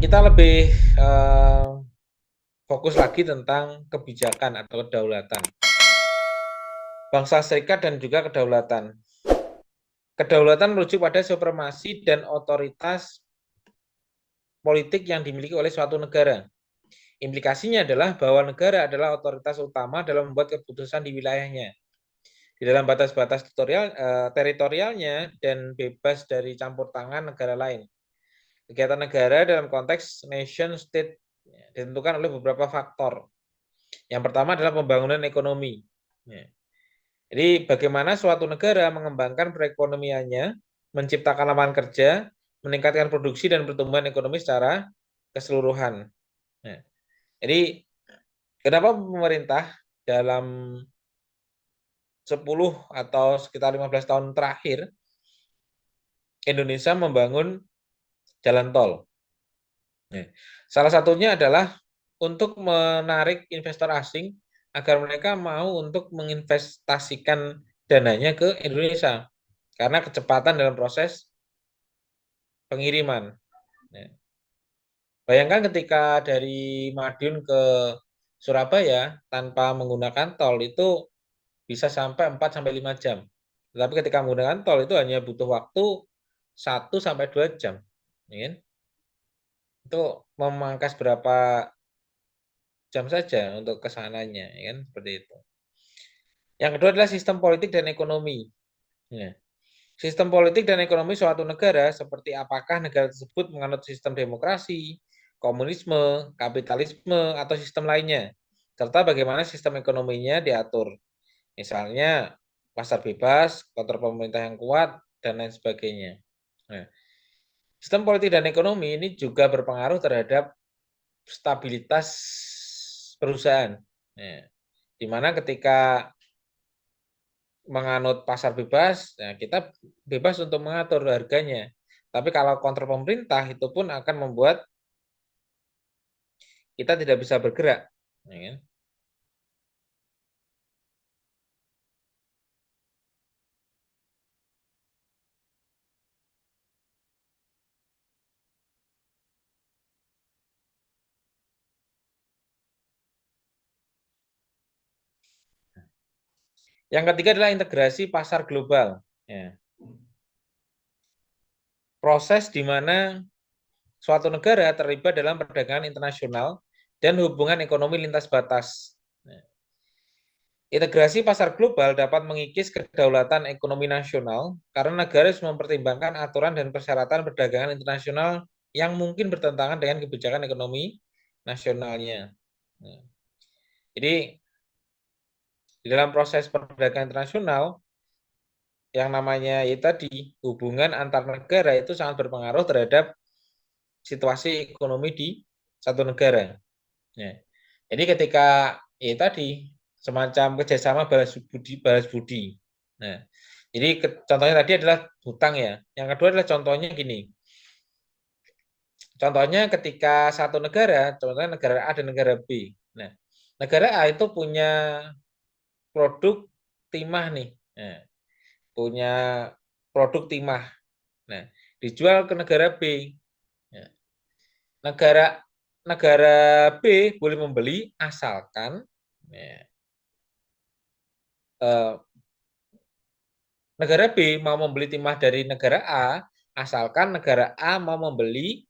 kita lebih fokus lagi tentang kebijakan atau kedaulatan. Bangsa serikat dan juga kedaulatan. Kedaulatan merujuk pada supremasi dan otoritas politik yang dimiliki oleh suatu negara. Implikasinya adalah bahwa negara adalah otoritas utama dalam membuat keputusan di wilayahnya. Di dalam batas-batas teritorialnya dan bebas dari campur tangan negara lain. Kegiatan negara dalam konteks nation state ditentukan oleh beberapa faktor. Yang pertama adalah pembangunan ekonomi. Jadi bagaimana suatu negara mengembangkan perekonomiannya, menciptakan lapangan kerja, meningkatkan produksi dan pertumbuhan ekonomi secara keseluruhan. Nah, jadi kenapa pemerintah dalam 10 atau sekitar 15 tahun terakhir Indonesia membangun jalan tol? Nah, salah satunya adalah untuk menarik investor asing agar mereka mau untuk menginvestasikan dananya ke Indonesia karena kecepatan dalam proses pengiriman. Nah, bayangkan ketika dari Madiun ke Surabaya tanpa menggunakan tol itu bisa sampai 4 sampai 5 jam. Tetapi ketika menggunakan tol itu hanya butuh waktu 1 sampai 2 jam. Ya kan? Itu memangkas berapa jam saja untuk kesananya, ya kan? Seperti itu. Yang kedua adalah sistem politik dan ekonomi. Ya. Sistem politik dan ekonomi suatu negara seperti apakah negara tersebut menganut sistem demokrasi, komunisme, kapitalisme, atau sistem lainnya, serta bagaimana sistem ekonominya diatur. Misalnya pasar bebas, kontrol pemerintah yang kuat, dan lain sebagainya. Nah, sistem politik dan ekonomi ini juga berpengaruh terhadap stabilitas perusahaan. Nah, di mana ketika menganut pasar bebas, ya kita bebas untuk mengatur harganya. Tapi kalau kontrol pemerintah itu pun akan membuat kita tidak bisa bergerak. Ya kan? Yang ketiga adalah integrasi pasar global. Ya. Proses di mana suatu negara terlibat dalam perdagangan internasional dan hubungan ekonomi lintas batas. Ya. Integrasi pasar global dapat mengikis kedaulatan ekonomi nasional karena negara harus mempertimbangkan aturan dan persyaratan perdagangan internasional yang mungkin bertentangan dengan kebijakan ekonomi nasionalnya. Nah, jadi di dalam proses perdagangan internasional yang namanya ya tadi hubungan antar negara itu sangat berpengaruh terhadap situasi ekonomi di satu negara. Ya. Jadi ketika ya tadi semacam kerjasama balas budi. Nah, jadi contohnya tadi adalah hutang ya. Yang kedua adalah contohnya gini. Contohnya ketika satu negara, contohnya negara A dan negara B. Nah, negara A itu punya produk timah nih. Nah, punya produk timah. Nah, dijual ke negara B. Nah, negara negara B boleh membeli asalkan ya, eh, negara B mau membeli timah dari negara A asalkan negara A mau membeli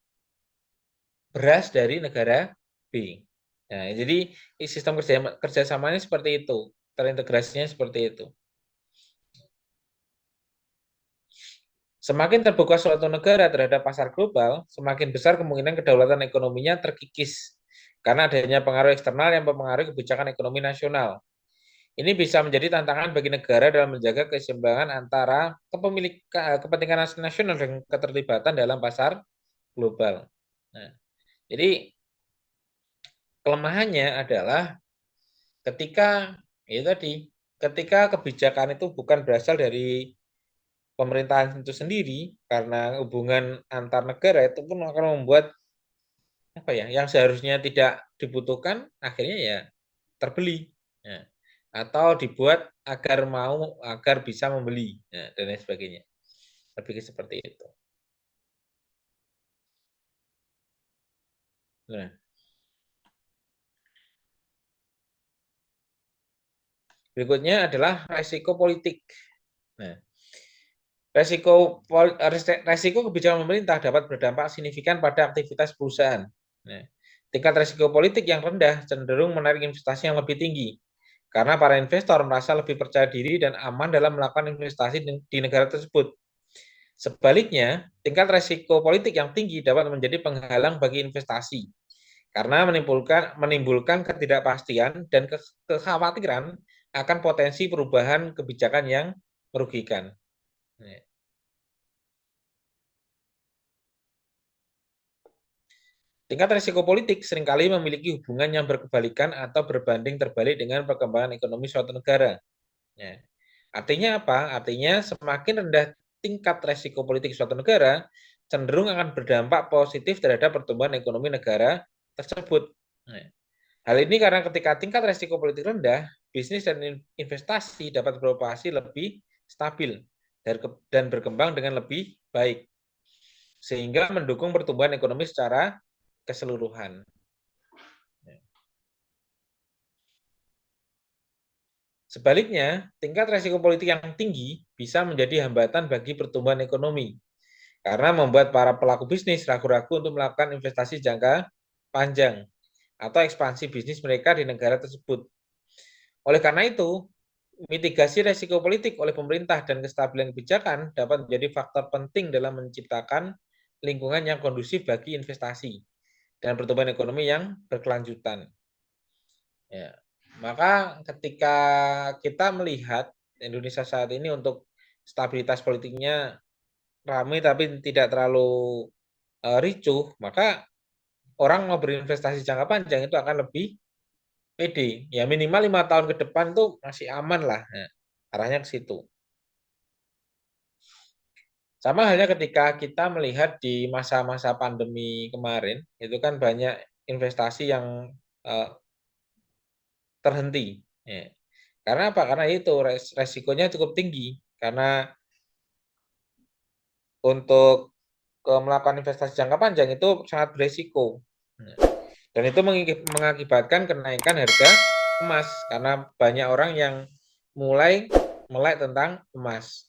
beras dari negara B. Nah, jadi sistem kerjasamanya seperti itu, terintegrasinya seperti itu. Semakin terbuka suatu negara terhadap pasar global, semakin besar kemungkinan kedaulatan ekonominya terkikis karena adanya pengaruh eksternal yang mempengaruhi kebijakan ekonomi nasional. Ini bisa menjadi tantangan bagi negara dalam menjaga keseimbangan antara kepentingan nasional dan keterlibatan dalam pasar global. Nah, jadi kelemahannya adalah ketika itu tadi, ketika kebijakan itu bukan berasal dari pemerintahan itu sendiri, karena hubungan antar negara itu pun akan membuat apa ya, yang seharusnya tidak dibutuhkan akhirnya ya terbeli. Ya. Atau dibuat agar bisa membeli ya, dan lain sebagainya. Lebih seperti itu. Nah, berikutnya adalah resiko politik. Nah, resiko kebijakan pemerintah dapat berdampak signifikan pada aktivitas perusahaan. Nah, tingkat resiko politik yang rendah cenderung menarik investasi yang lebih tinggi karena para investor merasa lebih percaya diri dan aman dalam melakukan investasi di negara tersebut. Sebaliknya, tingkat resiko politik yang tinggi dapat menjadi penghalang bagi investasi karena menimbulkan ketidakpastian dan kekhawatiran akan potensi perubahan kebijakan yang merugikan. Tingkat risiko politik seringkali memiliki hubungan yang berkebalikan atau berbanding terbalik dengan perkembangan ekonomi suatu negara. Ya. Artinya apa? Artinya semakin rendah tingkat risiko politik suatu negara, cenderung akan berdampak positif terhadap pertumbuhan ekonomi negara tersebut. Nah, hal ini karena ketika tingkat risiko politik rendah, bisnis dan investasi dapat beroperasi lebih stabil dan berkembang dengan lebih baik, sehingga mendukung pertumbuhan ekonomi secara keseluruhan. Sebaliknya, tingkat risiko politik yang tinggi bisa menjadi hambatan bagi pertumbuhan ekonomi karena membuat para pelaku bisnis ragu-ragu untuk melakukan investasi jangka panjang atau ekspansi bisnis mereka di negara tersebut. Oleh karena itu, mitigasi risiko politik oleh pemerintah dan kestabilan kebijakan dapat menjadi faktor penting dalam menciptakan lingkungan yang kondusif bagi investasi dan pertumbuhan ekonomi yang berkelanjutan. Ya. Maka ketika kita melihat Indonesia saat ini untuk stabilitas politiknya ramai tapi tidak terlalu ricuh, maka orang mau berinvestasi jangka panjang itu akan lebih pede. Ya minimal 5 tahun ke depan tuh masih aman lah. Nah, arahnya ke situ. Sama halnya ketika kita melihat di masa-masa pandemi kemarin, itu kan banyak investasi yang terhenti. Ya. Karena apa? Karena itu resikonya cukup tinggi. Karena untuk melakukan investasi jangka panjang itu sangat beresiko. Dan itu mengakibatkan kenaikan harga emas karena banyak orang yang mulai melek tentang emas.